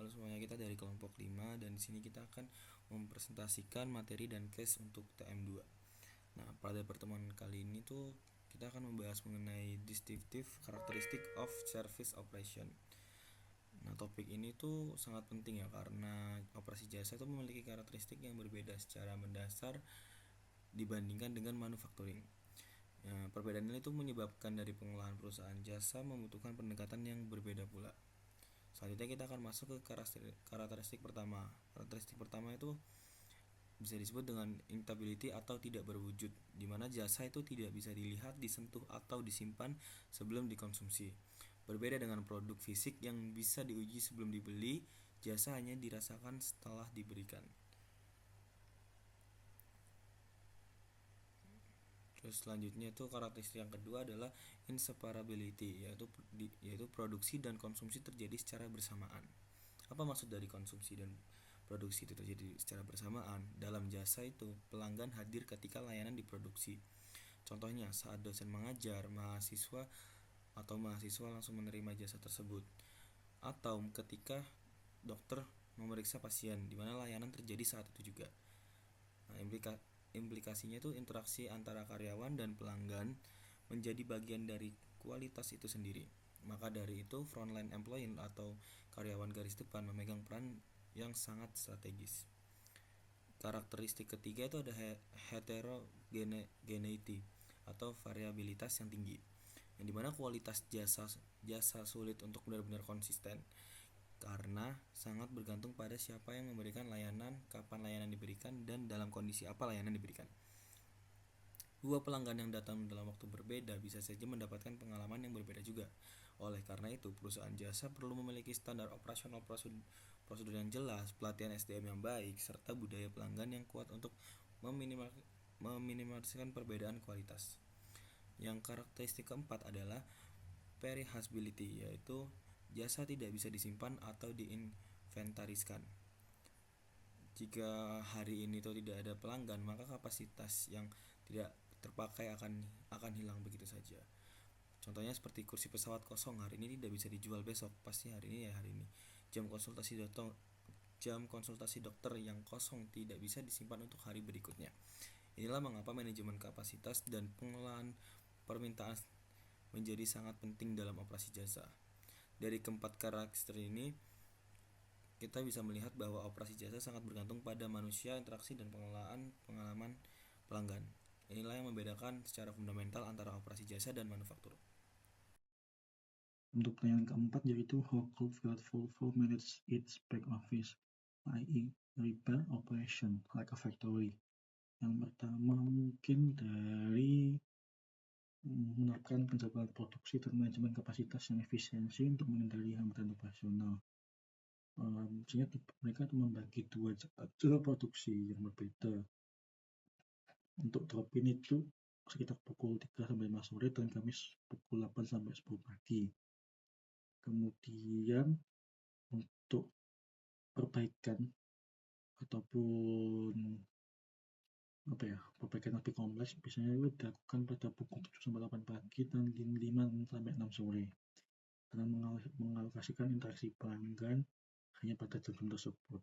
Halo semuanya, kita dari kelompok 5 dan di sini kita akan mempresentasikan materi dan case untuk TM2. Nah, pada pertemuan kali ini tuh kita akan membahas mengenai distinctive characteristic of service operation. Nah, topik ini tuh sangat penting ya karena operasi jasa itu memiliki karakteristik yang berbeda secara mendasar dibandingkan dengan manufacturing. Perbedaan ini tuh menyebabkan dari pengelolaan perusahaan jasa membutuhkan pendekatan yang berbeda pula. Selanjutnya kita akan masuk ke karakteristik pertama. Karakteristik pertama itu bisa disebut dengan immutability atau tidak berwujud, di mana jasa itu tidak bisa dilihat, disentuh atau disimpan sebelum dikonsumsi. Berbeda dengan produk fisik yang bisa diuji sebelum dibeli, jasa hanya dirasakan setelah diberikan. Terus selanjutnya itu karakteristik yang kedua adalah inseparability, yaitu produksi dan konsumsi terjadi secara bersamaan. Apa maksud dari konsumsi dan produksi itu terjadi secara bersamaan? Dalam jasa itu, pelanggan hadir ketika layanan diproduksi. Contohnya, saat dosen mengajar, mahasiswa langsung menerima jasa tersebut. Atau ketika dokter memeriksa pasien, di mana layanan terjadi saat itu juga. Nah, implikasinya itu interaksi antara karyawan dan pelanggan menjadi bagian dari kualitas itu sendiri. Maka dari itu, frontline employee atau karyawan garis depan memegang peran yang sangat strategis. Karakteristik ketiga itu ada heterogeneity atau variabilitas yang tinggi, yang dimana kualitas jasa sulit untuk benar-benar konsisten karena sangat bergantung pada siapa yang memberikan layanan, kapan layanan diberikan, dan dalam kondisi apa layanan diberikan. Dua pelanggan yang datang dalam waktu berbeda bisa saja mendapatkan pengalaman yang berbeda juga. Oleh karena itu, perusahaan jasa perlu memiliki standar operasional prosedur yang jelas, pelatihan SDM yang baik, serta budaya pelanggan yang kuat untuk meminimalisasikan perbedaan kualitas. Yang karakteristik keempat adalah perishability, yaitu jasa tidak bisa disimpan atau diinventariskan. Jika hari ini itu tidak ada pelanggan, maka kapasitas yang tidak terpakai akan hilang begitu saja. Contohnya seperti kursi pesawat kosong, hari ini tidak bisa dijual besok, pasti hari ini ya hari ini. Jam konsultasi dokter yang kosong tidak bisa disimpan untuk hari berikutnya. Inilah mengapa manajemen kapasitas dan pengelolaan permintaan menjadi sangat penting dalam operasi jasa. Dari keempat karakteristik ini, kita bisa melihat bahwa operasi jasa sangat bergantung pada manusia, interaksi, dan pengalaman pelanggan. Inilah yang membedakan secara fundamental antara operasi jasa dan manufaktur. Untuk yang keempat yaitu how Coldfield Volvo manage its back office, i.e. repair operation like a factory. Yang pertama mungkin dari menerapkan penjadwalan produksi dan manajemen kapasitas yang efisiensi untuk menghindari hambatan operasional. Misalnya mereka membagi dua jalur produksi yang berbeda. Untuk drop-in itu sekitar pukul 3 sampai 5 sore dan Kamis pukul 8 sampai 10 pagi. Kemudian untuk perbaikan ataupun perbaikan lebih kompleks biasanya itu dilakukan pada pukul 7 sampai 8 pagi dan 5 sampai 6 sore karena mengalokasikan interaksi pelanggan hanya pada jam tersebut,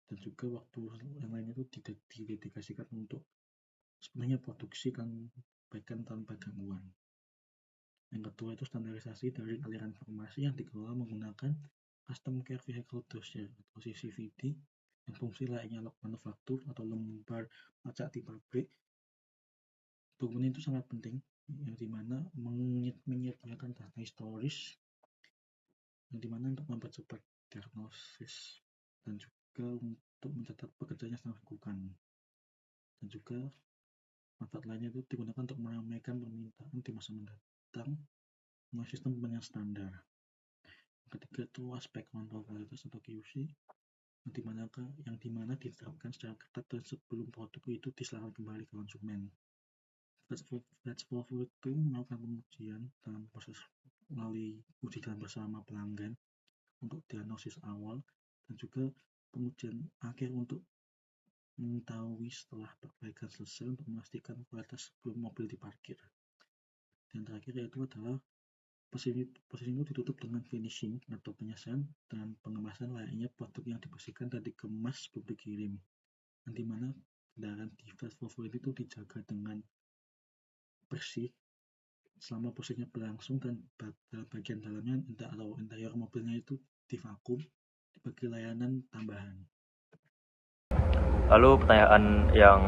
dan juga waktu yang lainnya itu tidak didedikasikan untuk sebenarnya produksi dan perbaikan tanpa gangguan. Yang kedua itu standarisasi dari aliran informasi yang dikelola menggunakan Custom Care Vehicle Dossier atau CCVD yang fungsi layaknya log manufaktur atau lembar pajak di pabrik. Dokumen itu sangat penting, yang dimana menyediakan data historis, yang dimana untuk mempercepat diagnosis dan juga untuk mencatat pekerjaan yang sedang dilakukan. Dan juga manfaat lainnya itu digunakan untuk meramaikan permintaan di masa mendatang melalui sistem pembayaran standar. Ketiga itu aspek kontrol kualitas atau QC, yang dimana diterapkan secara ketat dan sebelum produk itu diserahkan kembali ke konsumen. Batch Volvo itu melakukan pengujian dalam proses melalui uji jalan bersama pelanggan untuk diagnosis awal dan juga pengujian akhir untuk mengetahui setelah perbaikan selesai untuk memastikan kualitas sebelum mobil diparkir. Dan terakhir yaitu adalah Proses ini ditutup dengan finishing atau penyasan dan pengemasan layaknya produk yang dibersihkan dan dikemas sebelum dikirim. Yang dimana kendaraan di flash forward itu dijaga dengan bersih selama prosesnya berlangsung dan bagian dalamnya atau interior mobilnya itu divakum dibagi layanan tambahan. Lalu pertanyaan yang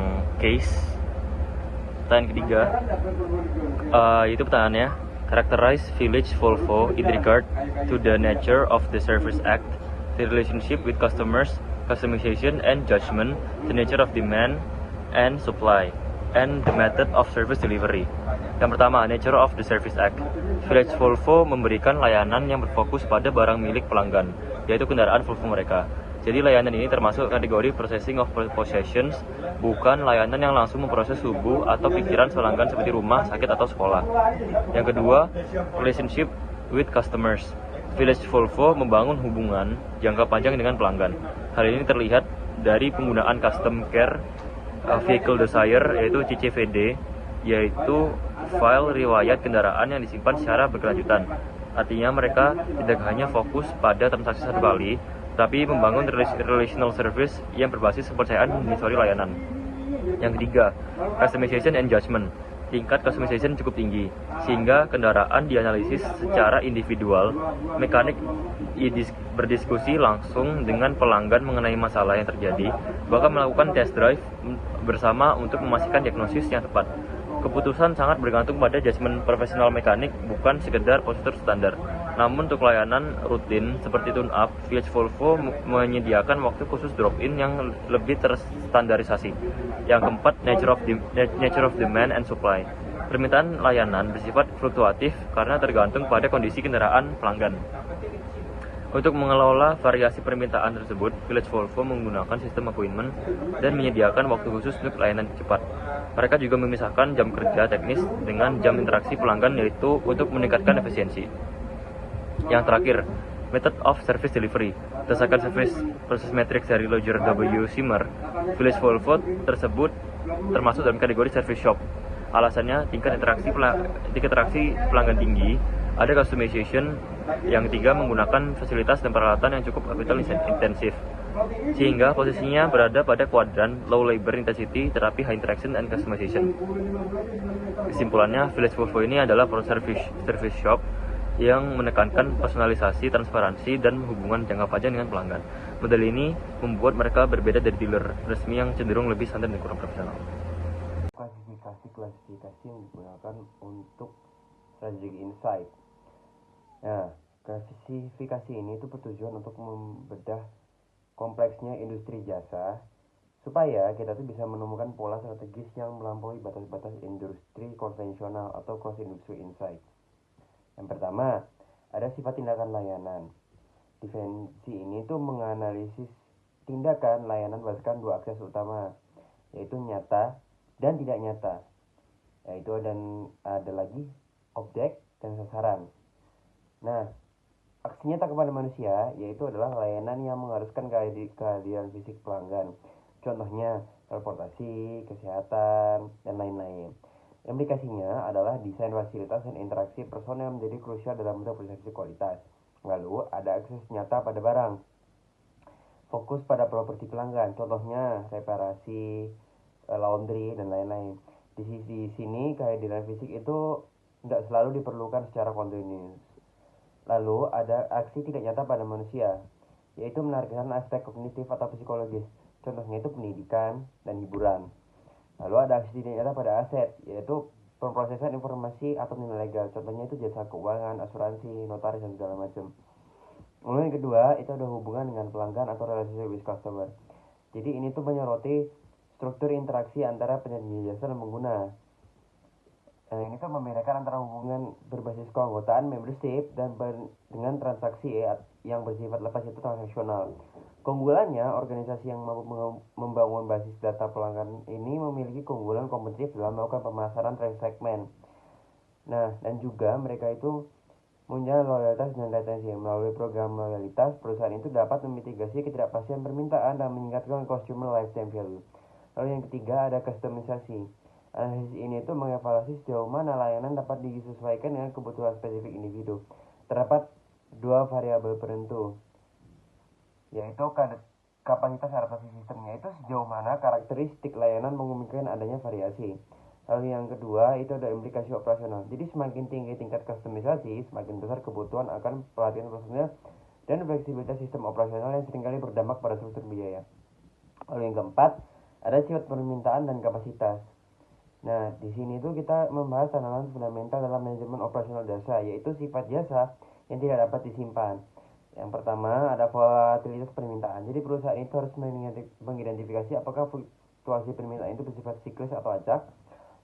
pertanyaan ketiga, itu pertanyaannya, characterize Village Volvo in regard to the nature of the Service Act, the relationship with customers, customization and judgment, the nature of demand and supply, and the method of service delivery. Yang pertama, nature of the Service Act. Village Volvo memberikan layanan yang berfokus pada barang milik pelanggan, yaitu kendaraan Volvo mereka. Jadi layanan ini termasuk kategori processing of possessions, bukan layanan yang langsung memproses tubuh atau pikiran pelanggan seperti rumah, sakit, atau sekolah. Yang kedua, relationship with customers. Village Volvo membangun hubungan jangka panjang dengan pelanggan. Hal ini terlihat dari penggunaan Custom Care Vehicle Desire, yaitu CCVD, yaitu file riwayat kendaraan yang disimpan secara berkelanjutan. Artinya mereka tidak hanya fokus pada transaksi satu kali, tapi membangun relational service yang berbasis kepercayaan di histori layanan. Yang ketiga, customization and judgment. Tingkat customization cukup tinggi, sehingga kendaraan dianalisis secara individual. Mekanik berdiskusi langsung dengan pelanggan mengenai masalah yang terjadi, bahkan melakukan test drive bersama untuk memastikan diagnosis yang tepat. Keputusan sangat bergantung pada judgement profesional mekanik, bukan sekedar prosedur standar. Namun untuk layanan rutin seperti tune-up, Village Volvo menyediakan waktu khusus drop-in yang lebih terstandarisasi. Yang keempat, nature of demand and supply. Permintaan layanan bersifat fluktuatif karena tergantung pada kondisi kendaraan pelanggan. Untuk mengelola variasi permintaan tersebut, Village Volvo menggunakan sistem appointment dan menyediakan waktu khusus untuk layanan cepat. Mereka juga memisahkan jam kerja teknis dengan jam interaksi pelanggan, yaitu untuk meningkatkan efisiensi. Yang terakhir, method of service delivery. Berdasarkan service process matrix dari Roger W. Simmer, Village Volvo tersebut termasuk dalam kategori service shop. Alasannya tingkat interaksi pelanggan tinggi, ada customization. Yang ketiga, menggunakan fasilitas dan peralatan yang cukup capital intensif, sehingga posisinya berada pada kuadran low labor intensity, terapi high interaction and customization. Kesimpulannya, Village Volvo ini adalah service shop yang menekankan personalisasi, transparansi, dan hubungan jangka panjang dengan pelanggan. Model ini membuat mereka berbeda dari dealer resmi yang cenderung lebih santai dan kurang profesional. Klasifikasi yang digunakan untuk strategic insight. Nah, klasifikasi ini itu bertujuan untuk membedah kompleksnya industri jasa supaya kita tuh bisa menemukan pola strategis yang melampaui batas-batas industri konvensional atau cross industry insight. Yang pertama, ada sifat tindakan layanan. Definisi ini tuh menganalisis tindakan layanan berdasarkan dua akses utama, yaitu nyata dan tidak nyata. Yaitu ada lagi objek dan sasaran. Nah, aksi nyata kepada manusia yaitu adalah layanan yang mengharuskan kehadiran fisik pelanggan. Contohnya transportasi, kesehatan, dan lain-lain. Implikasinya adalah desain fasilitas dan interaksi personel menjadi krusial dalam bentuk persepsi kualitas. Lalu ada akses nyata pada barang. Fokus pada properti pelanggan, contohnya reparasi, laundry, dan lain-lain. Di sini kehadiran fisik itu tidak selalu diperlukan secara kontinus. Lalu ada aksi tidak nyata pada manusia, yaitu menargetkan aspek kognitif atau psikologis. Contohnya itu pendidikan dan hiburan. Lalu ada aksi tidak nyata pada aset, yaitu pemrosesan informasi atau nilai legal. Contohnya itu jasa keuangan, asuransi, notaris, dan segala macam. Lalu yang kedua, itu ada hubungan dengan pelanggan atau relationship with customer. Jadi ini tuh menyoroti struktur interaksi antara penyedia jasa dan pengguna. Ini tuh membedakan antara hubungan berbasis keanggotaan membership dan dengan transaksi yang bersifat lepas, itu transaksional. Keunggulannya, organisasi yang mampu membangun basis data pelanggan ini memiliki keunggulan kompetitif dalam melakukan pemasaran segmen. Nah, dan juga mereka itu punya loyalitas dan retensi. Melalui program loyalitas, perusahaan itu dapat memitigasi ketidakpastian permintaan dan meningkatkan consumer lifetime value. Lalu yang ketiga ada customisasi. Analisis ini itu mengevaluasi sejauh mana layanan dapat disesuaikan dengan kebutuhan spesifik individu. Terdapat dua variabel penentu, yaitu kapasitas adaptasi sistemnya, itu sejauh mana karakteristik layanan memungkinkan adanya variasi. Lalu yang kedua itu ada implikasi operasional. Jadi semakin tinggi tingkat kustomisasi, semakin besar kebutuhan akan pelatihan personil dan fleksibilitas sistem operasional yang seringkali berdampak pada struktur biaya. Lalu yang keempat, ada sifat permintaan dan kapasitas. Nah, di sini tuh kita membahas tanaman fundamental dalam manajemen operasional jasa, yaitu sifat jasa yang tidak dapat disimpan. Yang pertama, ada volatilitas permintaan. Jadi perusahaan itu harus mengidentifikasi apakah fluktuasi permintaan itu bersifat siklis atau acak.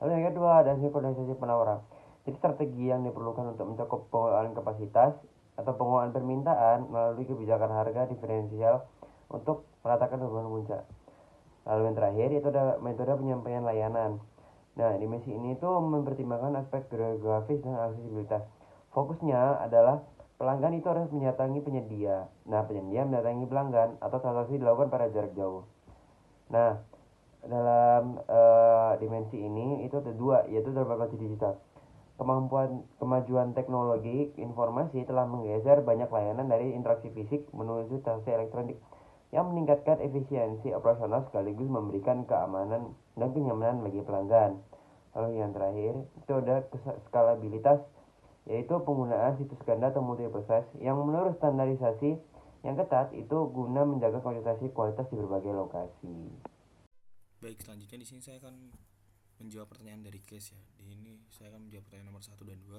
Lalu yang kedua, ada sinkronisasi penawaran. Jadi strategi yang diperlukan untuk mencakup pengelolaan kapasitas atau pengelolaan permintaan melalui kebijakan harga diferensial untuk meratakan hubungan puncak. Lalu yang terakhir itu ada metode penyampaian layanan. Nah, dimensi ini tuh mempertimbangkan aspek geografis dan aksesibilitas. Fokusnya adalah pelanggan itu harus mendatangi penyedia. Nah, penyedia mendatangi pelanggan atau transaksi dilakukan pada jarak jauh. Nah, dalam dimensi ini itu ada dua, yaitu transformasi digital. Kemajuan teknologi informasi telah menggeser banyak layanan dari interaksi fisik menuju transaksi elektronik yang meningkatkan efisiensi operasional sekaligus memberikan keamanan dan kenyamanan bagi pelanggan. Lalu yang terakhir itu ada skalabilitas, yaitu penggunaan situs ganda atau multi-process yang menurut standarisasi yang ketat itu guna menjaga konsistensi kualitas di berbagai lokasi. Baik, selanjutnya di sini saya akan menjawab pertanyaan dari case ya. Di ini saya akan menjawab pertanyaan nomor 1 dan 2.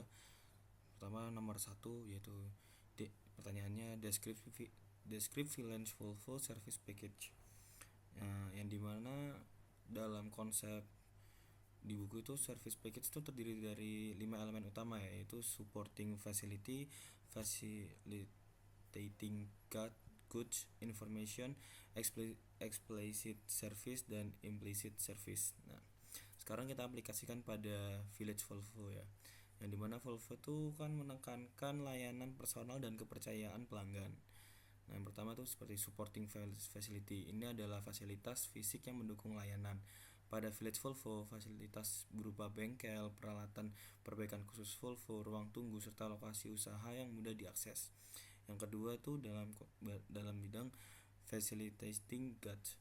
Pertama nomor 1 yaitu pertanyaannya describe Village Volvo Service Package. Yang dimana dalam konsep di buku itu service package itu terdiri dari 5 elemen utama, yaitu supporting facility, facilitating goods, information, explicit service, dan implicit service. Nah, sekarang kita aplikasikan pada Village Volvo ya, yang dimana Volvo itu kan menekankan layanan personal dan kepercayaan pelanggan. Nah, yang pertama tuh seperti supporting facility. Ini adalah fasilitas fisik yang mendukung layanan. Pada Village Volvo, fasilitas berupa bengkel, peralatan perbaikan khusus Volvo, ruang tunggu, serta lokasi usaha yang mudah diakses. Yang kedua tuh dalam bidang facilitating goods.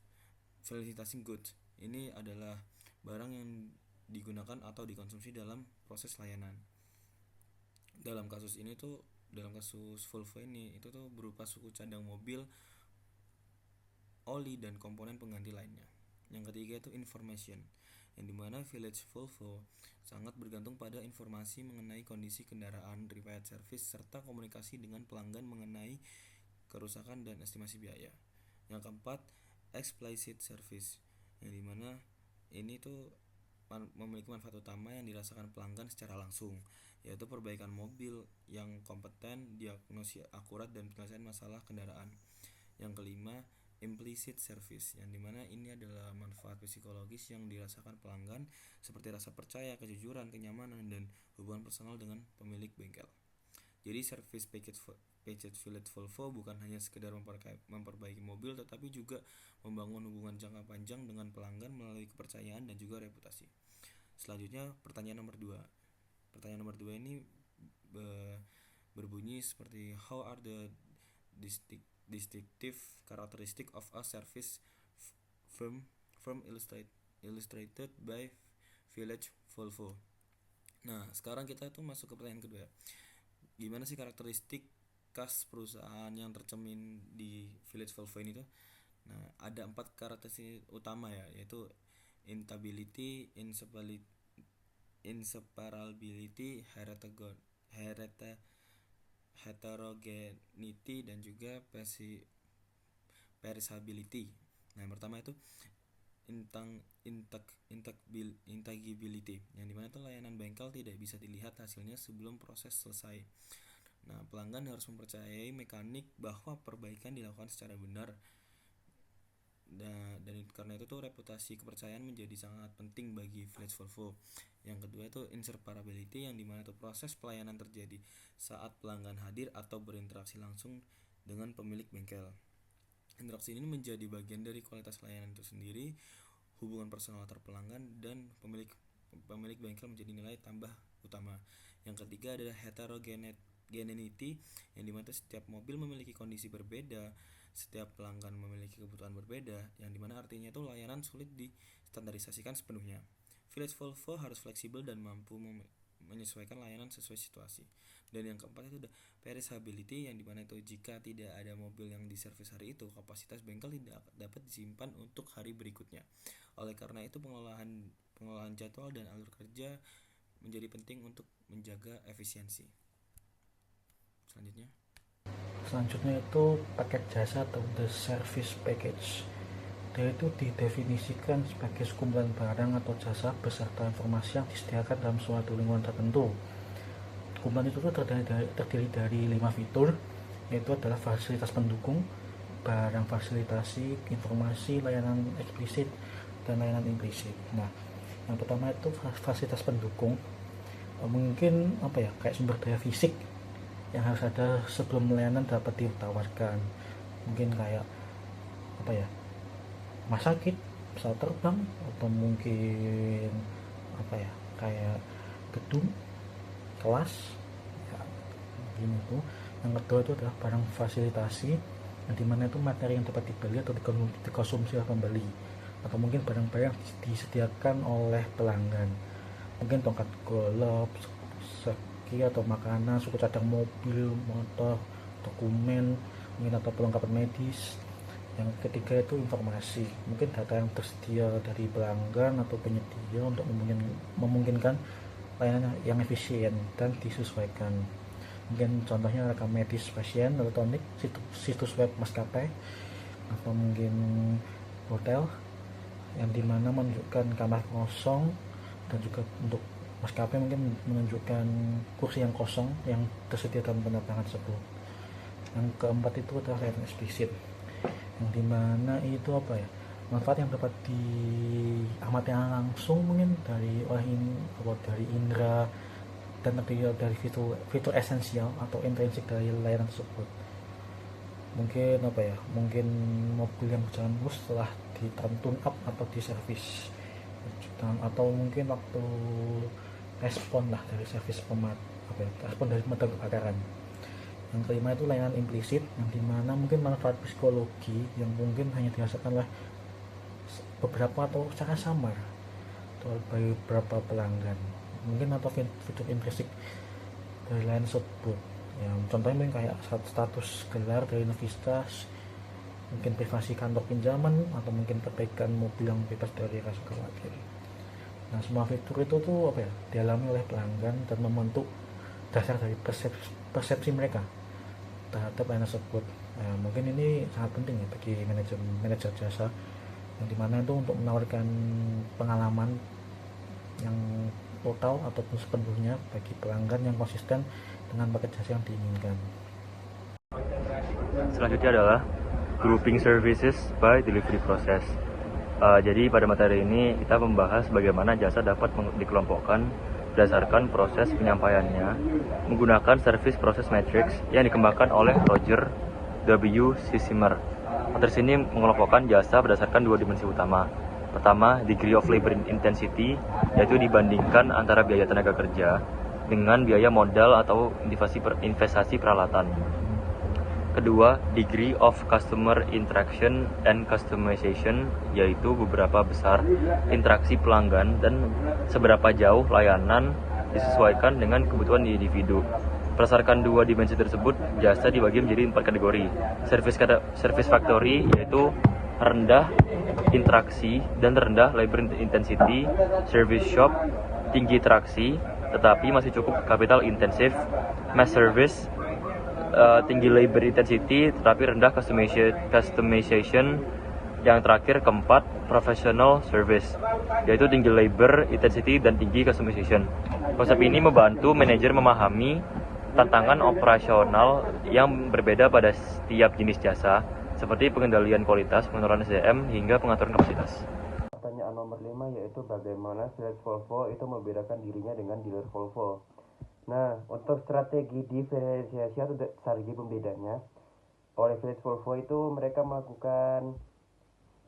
Ini adalah barang yang digunakan atau dikonsumsi dalam proses layanan. Dalam kasus Volvo ini itu tuh berupa suku cadang mobil, oli, dan komponen pengganti lainnya. Yang ketiga itu information, yang dimana Village Volvo sangat bergantung pada informasi mengenai kondisi kendaraan, riwayat servis, serta komunikasi dengan pelanggan mengenai kerusakan dan estimasi biaya. Yang keempat, explicit service, yang dimana ini tuh memiliki manfaat utama yang dirasakan pelanggan secara langsung, yaitu perbaikan mobil yang kompeten, diagnosis akurat, dan penyelesaian masalah kendaraan. Yang kelima, implicit service, yang dimana ini adalah manfaat psikologis yang dirasakan pelanggan seperti rasa percaya, kejujuran, kenyamanan, dan hubungan personal dengan pemilik bengkel. Jadi service package Village Volvo bukan hanya sekedar memperbaiki mobil, tetapi juga membangun hubungan jangka panjang dengan pelanggan melalui kepercayaan dan juga reputasi. Selanjutnya pertanyaan nomor 2. Pertanyaan nomor 2 ini berbunyi seperti how are the distinctive characteristic of a service firm illustrated by Village Volvo. Nah, sekarang kita tuh masuk ke pertanyaan kedua. Gimana sih karakteristik khas perusahaan yang tercermin di Village Volvo ini tuh? Nah, ada 4 karakteristik utama ya, yaitu inseparability, heterogeneity, dan juga perishability. Nah, yang pertama itu intangibility, yang dimana itu layanan bengkel tidak bisa dilihat hasilnya sebelum proses selesai. Nah, pelanggan harus mempercayai mekanik bahwa perbaikan dilakukan secara benar. Dan karena itu tuh reputasi kepercayaan menjadi sangat penting bagi Village Volvo. Yang kedua itu inseparability, yang dimana tuh proses pelayanan terjadi saat pelanggan hadir atau berinteraksi langsung dengan pemilik bengkel. Interaksi ini menjadi bagian dari kualitas layanan itu sendiri, hubungan personal antar pelanggan dan pemilik pemilik bengkel menjadi nilai tambah utama. Yang ketiga adalah heterogeneity, yang dimana setiap mobil memiliki kondisi berbeda, setiap pelanggan memiliki kebutuhan berbeda, yang dimana artinya itu layanan sulit distandarisasikan sepenuhnya. Village Volvo harus fleksibel dan mampu menyesuaikan layanan sesuai situasi. Dan yang keempat itu ada perishability, yang dimana itu jika tidak ada mobil yang diservis hari itu, kapasitas bengkel tidak dapat disimpan untuk hari berikutnya. Oleh karena itu pengolahan jadwal dan alur kerja menjadi penting untuk menjaga efisiensi. Selanjutnya itu paket jasa atau the service package. Dia itu didefinisikan sebagai sekumpulan barang atau jasa beserta informasi yang disediakan dalam suatu lingkungan tertentu. Kumpulan itu terdiri dari 5 fitur, yaitu adalah fasilitas pendukung, barang fasilitasi, informasi, layanan eksplisit, dan layanan implisit. Nah, yang pertama itu fasilitas pendukung. Mungkin kayak sumber daya fisik yang harus ada sebelum layanan dapat ditawarkan. Mungkin kayak rumah sakit, pesawat terbang, atau mungkin kayak gedung, kelas, ya, begini tuh. Yang kedua itu adalah barang fasilitasi, yang dimana itu materi yang dapat dibeli atau dikonsumsi oleh pembeli, atau mungkin barang-barang yang disediakan oleh pelanggan, mungkin tongkat golf, seki atau makanan, suku cadang mobil, motor, dokumen, mungkin atau perlengkapan medis. Yang ketiga itu informasi, mungkin data yang tersedia dari pelanggan atau penyedia untuk memungkinkan layanan yang efisien dan disesuaikan. Mungkin contohnya rekam medis pasien elektronik, situs web maskapai, atau mungkin hotel yang dimana menunjukkan kamar kosong, dan juga untuk maskapai mungkin menunjukkan kursi yang kosong yang tersedia dalam penerbangan tersebut. Yang keempat itu adalah layanan eksplisit, yang dimana itu manfaat yang dapat diamati langsung mungkin dari indera, dan terdiri dari fitur esensial atau intrinsik dari layanan tersebut. Mungkin mungkin mobil yang berjalan mulus setelah ditune up atau diservis, atau mungkin waktu respon dari servis respon dari pemadam kebakaran. Yang kelima itu layanan implisit, yang dimana mungkin manfaat psikologi yang mungkin hanya dirasakan oleh beberapa atau secara samar bagi beberapa pelanggan, mungkin atau fitur implisit dari layanan tersebut. Ya, contohnya mungkin kayak status gelar dari universitas, mungkin privasi kantor pinjaman, atau mungkin perbaikan mobil yang bebas dari rasa khawatir. Nah, semua fitur itu tuh dialami oleh pelanggan dan membentuk dasar dari persepsi mereka terhadap layanan tersebut. Nah, mungkin ini sangat penting ya bagi manajer jasa, yang dimana itu untuk menawarkan pengalaman yang total ataupun sepenuhnya bagi pelanggan yang konsisten dengan paket jasa yang diinginkan. Selanjutnya adalah grouping services by delivery process. Jadi pada materi ini kita membahas bagaimana jasa dapat dikelompokkan berdasarkan proses penyampaiannya menggunakan service process matrix yang dikembangkan oleh Roger W. Sissemer. Materi ini mengelompokkan jasa berdasarkan 2 dimensi utama. Pertama, degree of labor intensity, yaitu dibandingkan antara biaya tenaga kerja dengan biaya modal atau investasi peralatan. Kedua, degree of customer interaction and customization, yaitu beberapa besar interaksi pelanggan dan seberapa jauh layanan disesuaikan dengan kebutuhan individu. Berdasarkan 2 dimensi tersebut, jasa dibagi menjadi 4 kategori. Service factory, yaitu rendah interaksi dan rendah labor intensity. Service shop, tinggi interaksi tetapi masih cukup capital intensif. Mass service, tinggi labor intensity tetapi rendah customization. Yang terakhir keempat, professional service, yaitu tinggi labor intensity dan tinggi customization. Konsep ini membantu manajer memahami tantangan operasional yang berbeda pada setiap jenis jasa, seperti pengendalian kualitas, pengenalan SDM, hingga pengaturan kapasitas. Pertanyaan nomor 5 yaitu bagaimana Village Volvo itu membedakan dirinya dengan dealer Volvo. Nah, untuk strategi diferensiasi atau strategi pembedanya oleh Village Volvo itu mereka melakukan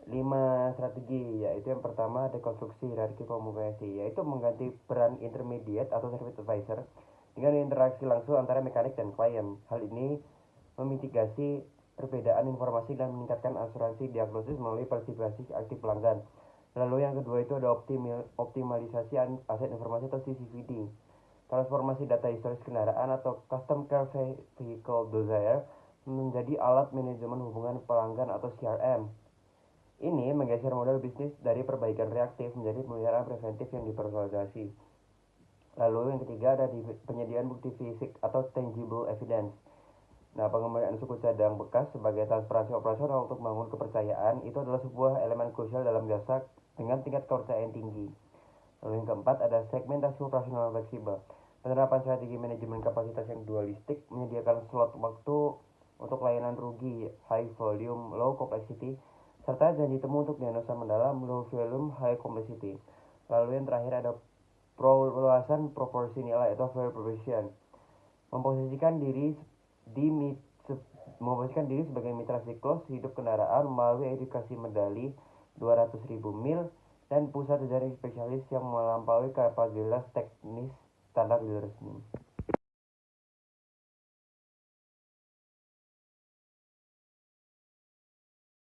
5 strategi, yaitu yang pertama dekonstruksi hierarki komunikasi, yaitu mengganti peran intermediate atau service advisor dengan interaksi langsung antara mekanik dan klien. Hal ini memitigasi perbedaan informasi dan meningkatkan asuransi diagnosis melalui partisipasi aktif pelanggan. Lalu yang kedua itu ada optimalisasi aset informasi atau CCVD, transformasi data historis kendaraan atau custom car vehicle desire menjadi alat manajemen hubungan pelanggan atau CRM. Ini menggeser model bisnis dari perbaikan reaktif menjadi pemeliharaan preventif yang dipersonalisasi. Lalu yang ketiga ada di penyediaan bukti fisik atau tangible evidence. Nah, pengembalian suku cadang bekas sebagai transparansi operasional untuk membangun kepercayaan itu adalah sebuah elemen krusial dalam jasa dengan tingkat kepercayaan tinggi. Lalu yang keempat ada segmentasi operasional fleksibel. Penerapan strategi manajemen kapasitas yang dualistik menyediakan slot waktu untuk layanan rugi, high volume, low complexity, serta janji temu untuk diagnosa mendalam, low volume, high complexity. Lalu yang terakhir ada perluasan proporsi nilai atau value proposition. Memposisikan diri sebagai mitra siklus hidup kendaraan melalui edukasi medali 200.000 mil dan pusat jaring spesialis yang melampaui kapabilitas teknis standar resmi.